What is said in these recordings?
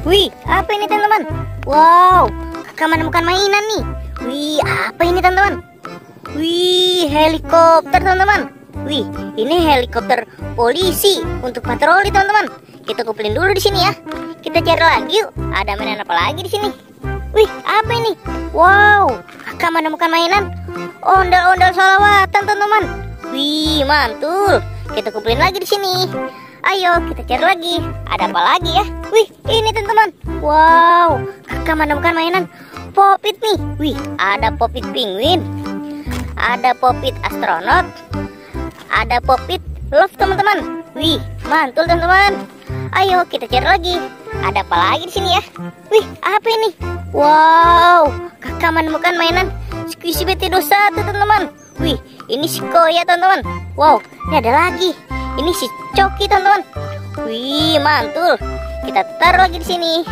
Wih, apa ini teman-teman? Wow, kakak menemukan mainan nih. Wih, apa ini teman-teman? Wih, helikopter teman-teman. Wih, ini helikopter polisi untuk patroli teman-teman. Kita kumpulin dulu di sini ya. Kita cari lagi yuk. Ada mainan apa lagi di sini? Wih, apa ini? Wow, kakak menemukan mainan ondel-ondel sholawatan teman-teman. Wih, mantul. Kita kumpulin lagi di sini. Ayo kita cari lagi. Ada apa lagi ya? Wih, ini teman-teman. Wow, kakak menemukan mainan Pop-It nih. Wih, ada Pop-It penguin, ada Pop-It astronot, ada Pop-It love teman-teman. Wih, mantul teman-teman. Ayo kita cari lagi. Ada apa lagi di sini ya? Wih, apa ini? Wow, kakak menemukan mainan Squishy BT21 teman-teman. Wih, ini si Koya teman-teman. Wow, ini ada lagi. Ini si Coki teman-teman. Wih, mantul. Kita taruh lagi di sini.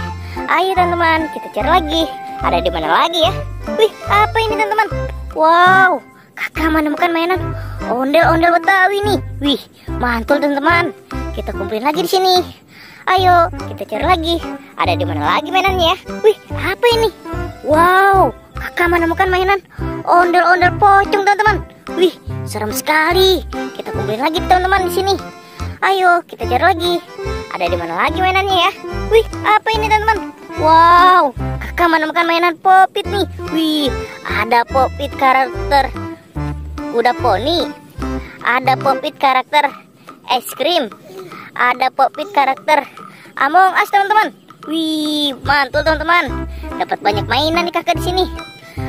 Ayo teman-teman, kita cari lagi. Ada di mana lagi ya? Wih, apa ini teman-teman? Wow, kakak menemukan mainan ondel-ondel Betawi nih. Wih, mantul teman-teman. Kita kumpulin lagi di sini. Ayo, kita cari lagi. Ada di mana lagi mainannya ya? Wih, apa ini? Wow, kakak menemukan mainan ondel-ondel pocong teman-teman. Wih, serem sekali. Kita kumpulin lagi teman-teman di sini. Ayo, kita cari lagi. Ada di mana lagi mainannya ya? Wih, apa ini teman-teman? Wow, kakak menemukan mainan Pop-It nih. Wih, ada Pop-It karakter kuda poni, ada Pop-It karakter es krim, ada Pop-It karakter Among Us teman-teman. Wih, mantul teman-teman. Dapat banyak mainan nih kakak di sini.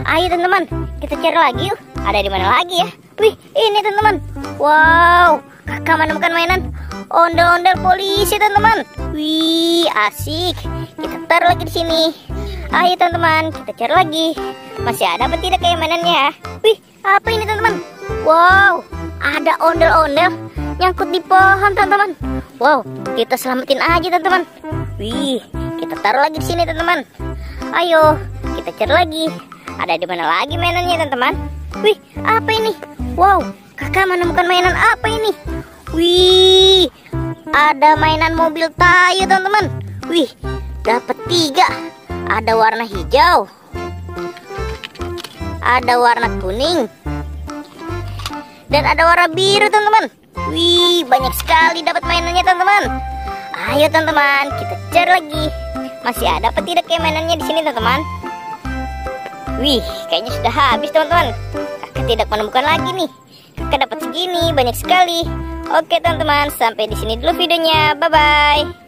Ayo teman-teman, kita cari lagi yuk. Ada di mana lagi ya? Wih, ini teman-teman. Wow, kakak menemukan mainan ondel-ondel polisi teman-teman. Wih, asik. Kita taruh lagi di sini. Ayo teman-teman, kita cari lagi. Masih ada apa tidak kayak mainannya ya? Wih, apa ini teman-teman? Wow, ada ondel-ondel nyangkut di pohon teman-teman. Wow, kita selamatin aja teman-teman. Wih, kita taruh lagi di sini teman-teman. Ayo, kita cari lagi. Ada di mana lagi mainannya teman-teman? Wih, apa ini? Wow, kakak menemukan mainan apa ini? Wih, ada mainan mobil Tayo teman-teman. Wih, dapat 3. Ada warna hijau, ada warna kuning, dan ada warna biru teman-teman. Wih, banyak sekali dapat mainannya teman-teman. Ayo teman-teman, kita cari lagi. Masih ada apa tidak kayak mainannya di sini teman-teman? Wih, kayaknya sudah habis teman-teman. Kakak tidak menemukan lagi nih. Kakak dapat segini, banyak sekali. Oke teman-teman, sampai di sini dulu videonya. Bye bye.